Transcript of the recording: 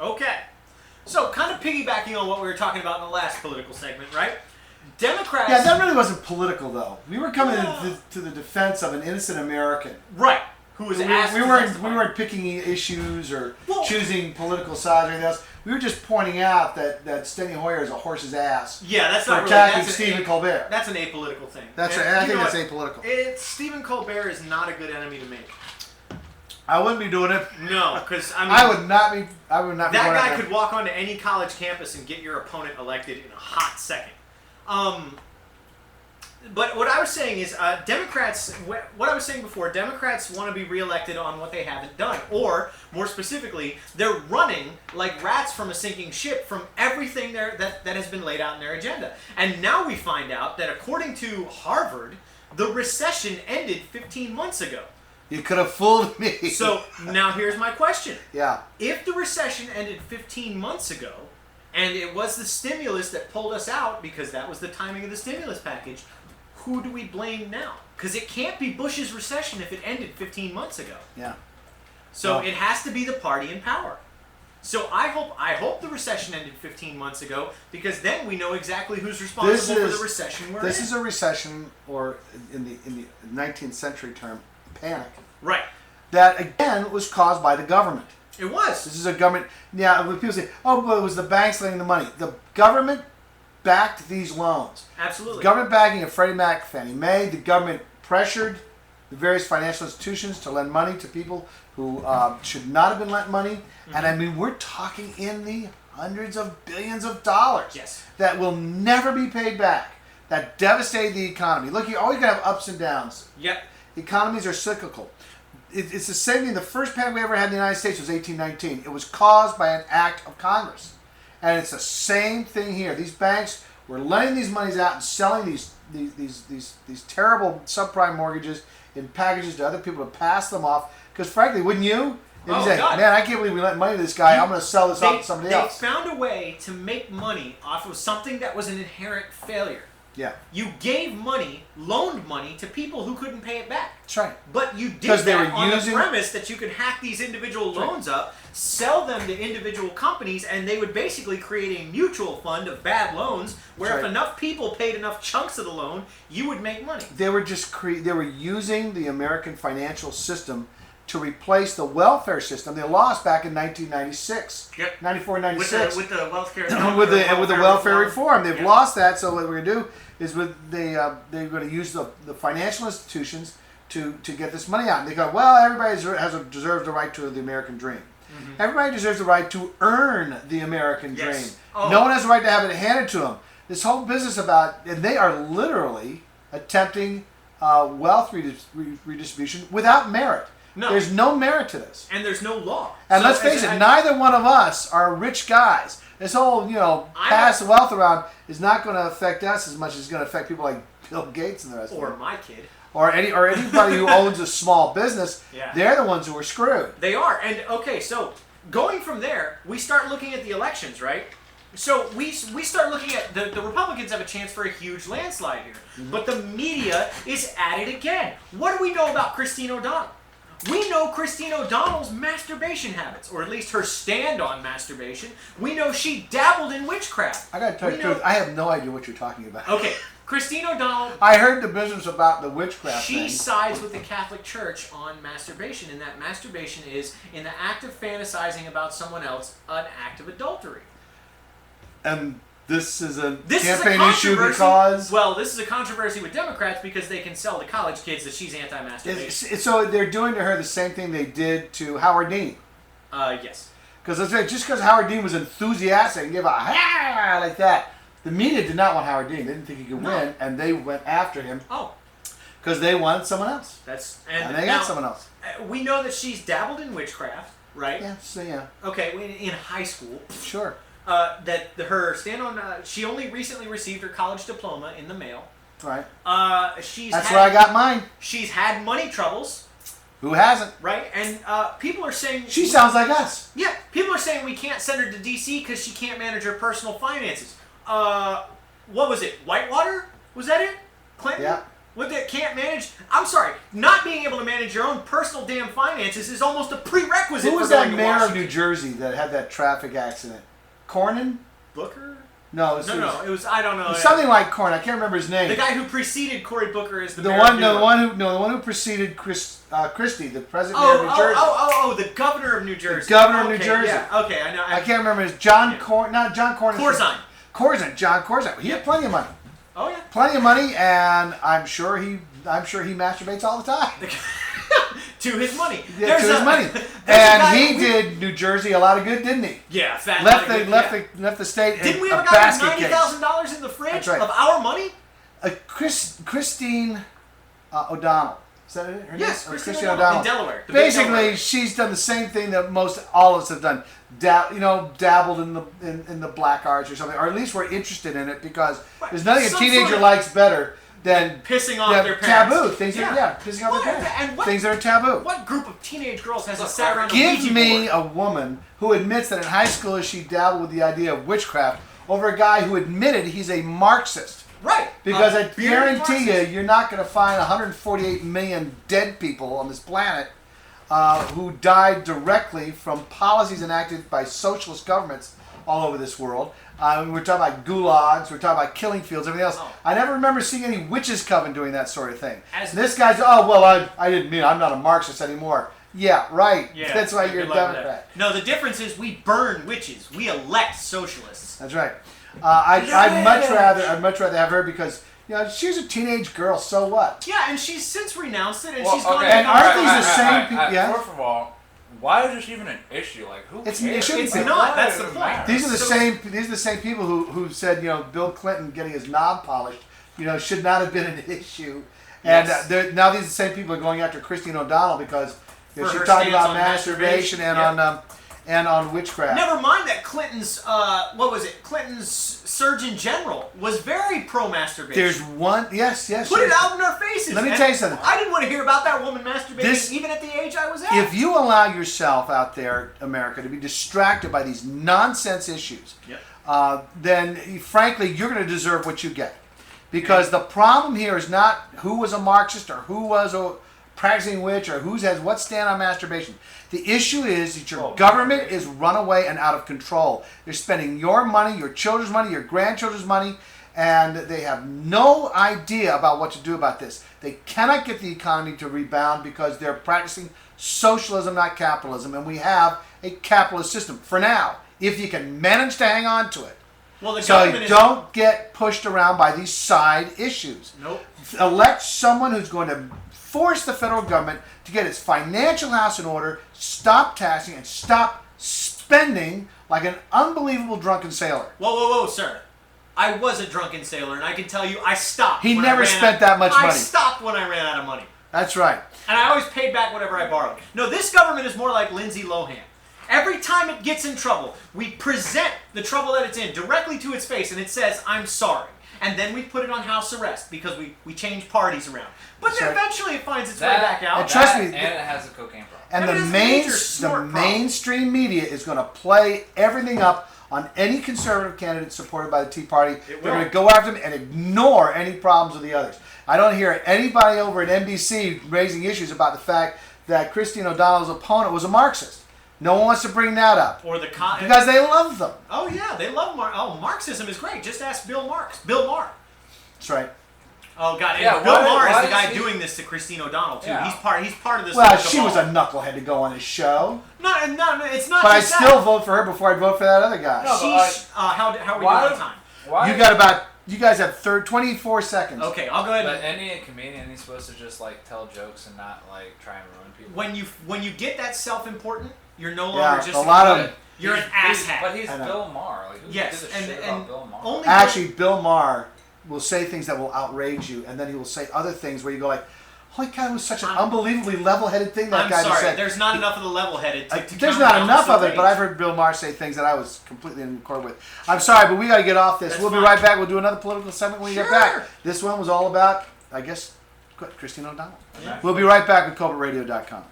Okay. So, kind of piggybacking on what we were talking about in the last political segment, right? Democrats... Yeah, that really wasn't political, though. We were coming to the defense of an innocent American. Right. Who was asked we weren't picking issues or choosing political sides or anything else. We were just pointing out that Steny Hoyer is a horse's ass. Yeah, that's not really... attacking Stephen Colbert. That's an apolitical thing. That's right. I think that's apolitical. Stephen Colbert is not a good enemy to make. I wouldn't be doing it. No, because I mean, I would not be. That guy could walk onto any college campus and get your opponent elected in a hot second. But what I was saying is, Democrats. What I was saying before, Democrats want to be reelected on what they haven't done, or more specifically, they're running like rats from a sinking ship from everything that has been laid out in their agenda. And now we find out that according to Harvard, the recession ended 15 months ago. You could have fooled me. So now here's my question. Yeah. If the recession ended 15 months ago, and it was the stimulus that pulled us out because that was the timing of the stimulus package, who do we blame now? Because it can't be Bush's recession if it ended 15 months ago. Yeah. So it has to be the party in power. So I hope the recession ended 15 months ago, because then we know exactly who's responsible for the recession we're in. This is a recession, or in the 19th century term, panic. Right. That again was caused by the government. It was. This is a government. Yeah, when people say, "Oh, but it was the banks lending the money," the government backed these loans. Absolutely. The government backing of Freddie Mac, Fannie Mae. The government pressured the various financial institutions to lend money to people who should not have been lent money. Mm-hmm. And I mean, we're talking in the hundreds of billions of dollars. Yes. That will never be paid back. That devastated the economy. Look, you're always going to have ups and downs. Yep. Economies are cyclical. It's the same thing. The first panic we ever had in the United States was 1819. It was caused by an act of Congress. And it's the same thing here. These banks were lending these monies out and selling these terrible subprime mortgages in packages to other people to pass them off. Because frankly, wouldn't you? If you say, "Man, I can't believe we lent money to this guy. I'm going to sell this off to somebody else." They found a way to make money off of something that was an inherent failure. Yeah. You gave money, loaned money to people who couldn't pay it back. That's right. But you did that on the premise that you could hack these individual loans up, sell them to individual companies, and they would basically create a mutual fund of bad loans where if enough people paid enough chunks of the loan, you would make money. They were just they were using the American financial system to replace the welfare system they lost back in 1996. Yep. 94, 96. With the welfare with the welfare reform. They've lost that, so what we're going to do is they're going to use the financial institutions to get this money out. And they go, well, everybody deserves the right to the American dream. Mm-hmm. Everybody deserves the right to earn the American dream. Oh. No one has the right to have it handed to them. This whole business and they are literally attempting wealth redistribution without merit. No. There's no merit to this. And there's no law. And let's face it, neither one of us are rich guys. This whole, pass wealth around is not going to affect us as much as it's going to affect people like Bill Gates and the rest of them. Or my kid. Or anybody who owns a small business. Yeah. They're the ones who are screwed. They are. And, okay, so going from there, we start looking at the elections, right? So we start looking at the Republicans have a chance for a huge landslide here. Mm-hmm. But the media is at it again. What do we know about Christine O'Donnell? We know Christine O'Donnell's masturbation habits, or at least her stand on masturbation. We know she dabbled in witchcraft. I got to tell you the truth, I have no idea what you're talking about. Okay, Christine O'Donnell... I heard the business about the witchcraft thing. She sides with the Catholic Church on masturbation, and that masturbation is, in the act of fantasizing about someone else, an act of adultery. And... This is a campaign issue because... Well, this is a controversy with Democrats because they can sell to college kids that she's anti-masturbation. So they're doing to her the same thing they did to Howard Dean. Yes. Because just because Howard Dean was enthusiastic and gave a ha like that, the media did not want Howard Dean. They didn't think he could win, and they went after him. Oh. Because they wanted someone else. And they got someone else. We know that she's dabbled in witchcraft, right? Yeah. Okay, in high school. Sure. That her stand on, she only recently received her college diploma in the mail. Right. That's where I got mine. She's had money troubles. Who hasn't? Right, and people are saying... She sounds like us. Yeah, people are saying we can't send her to D.C. because she can't manage her personal finances. What was it? Whitewater? Was that it? Clinton? Yeah. What they can't manage? I'm sorry, not being able to manage your own personal damn finances is almost a prerequisite. Who was for going that to mayor of Washington. New Jersey that had that traffic accident? Cornyn? Booker? No, It was I don't know. It was something like Cornyn. I can't remember his name. The guy who preceded Cory Booker is the mayor one, of New no, York. the one who preceded Christie, the president of New Jersey. The governor of New Jersey. The governor of New Okay, Jersey. Yeah, okay, I know. I can't remember his John Cornyn. Not John Cornyn. Corzine. John Corzine. He had plenty of money. Oh yeah. Plenty of money, and I'm sure he masturbates all the time. To his money. Yeah, to his money. And he did New Jersey a lot of good, didn't he? Yeah, fat. Left the state. Didn't we in have a a guy basket with $90,000 in the fridge That's right. of our money? Christine O'Donnell. Is that it? Her Yes, name? Christine O'Donnell. In Delaware. Basically, she's done the same thing that most all of us have done. Dabbled in the black arts or something, or at least we're interested in it because there's nothing a teenager likes better than pissing off their parents. Taboo things. Pissing off their parents. Things that are taboo. What group of teenage girls has sat around a Give Ouija me board? a woman who admits that in high school she dabbled with the idea of witchcraft over a guy who admitted he's a Marxist. Right. Because I guarantee you're not going to find 148 million dead people on this planet who died directly from policies enacted by socialist governments all over this world. We're talking about gulags, we're talking about killing fields, everything else. Oh. I never remember seeing any witches' coven doing that sort of thing. As this guy's, I didn't mean I'm not a Marxist anymore. Yeah, right. Yeah, That's why you're a good luck with Democrat. that. No, the difference is we burn witches. We elect socialists. That's right. I'd much rather have her because she was a teenage girl. So what? Yeah, and she's since renounced it, and she's gone. And aren't these the same people? Yeah. First of all, why is this even an issue? Like, who cares? It's not. That's the point. These are the same. These are the same people who said Bill Clinton getting his knob polished should not have been an issue. And Yes. now these are the same people are going after Christine O'Donnell because For she's her talking stance about on masturbation and on witchcraft. Never mind that Clinton's Clinton's Surgeon General was very pro masturbation. There's one. Yes. Put it out in our faces. Let me And tell you something. I didn't want to hear about that woman masturbating even at the age I was at. If you allow yourself out there, America, to be distracted by these nonsense issues, then frankly, you're going to deserve what you get. Because the problem here is not who was a Marxist or who was a practicing witch or who has what stand on masturbation. The issue is that your government is runaway and out of control. They're spending your money, your children's money, your grandchildren's money, and they have no idea about what to do about this. They cannot get the economy to rebound because they're practicing socialism, not capitalism, and we have a capitalist system for now, if you can manage to hang on to it. Well, the So government don't get pushed around by these side issues. Nope. Elect someone who's going to force the federal government to get its financial house in order, stop taxing, and stop spending like an unbelievable drunken sailor. Whoa, sir. I was a drunken sailor, and I can tell you I stopped. He when never I ran spent that much money. I stopped when I ran out of money. That's right. And I always paid back whatever I borrowed. No, this government is more like Lindsay Lohan. Every time it gets in trouble, we present the trouble that it's in directly to its face, and it says, I'm sorry. And then we put it on house arrest because we change parties around. But then eventually it finds its way back out. And trust me, and it has a cocaine problem. And That the is a major snort problem. mainstream media is going to play everything up on any conservative candidate supported by the Tea Party. They're going to go after them and ignore any problems with the others. I don't hear anybody over at NBC raising issues about the fact that Christine O'Donnell's opponent was a Marxist. No one wants to bring that up. Or the because they love them. Oh yeah, they love Marxism is great. Just ask Bill Maher. That's right. Oh god, Yeah, and Bill Maher is why the is guy he- doing this to Christine O'Donnell too. Yeah. He's part of this. Well, she was a knucklehead to go on his show. No, it's not. But I'd just still that. vote for her before I'd vote for that other guy. No, She's how are we doing on time? You guys have 24 seconds. Okay, I'll go ahead. But any comedian, he's supposed to just tell jokes and not try and ruin people. When you get that self-important, you're no longer just a lot of you're an asshat. But he's Bill Maher. Who Yes, gives a shit about Bill Maher? only Actually, Bill Maher will say things that will outrage you, and then he will say other things where you go like, "Holy cow, it was such an unbelievably level-headed thing that I'm guy sorry, just said." there's not enough of the level-headed. There's not enough of it, but I've heard Bill Maher say things that I was completely in accord with. I'm sorry, but we got to get off this. That's We'll be fine. right back. We'll do another political segment when we get Sure. back. This one was all about, I guess, Christine O'Donnell. Yeah. We'll be right back with Colbertradio.com.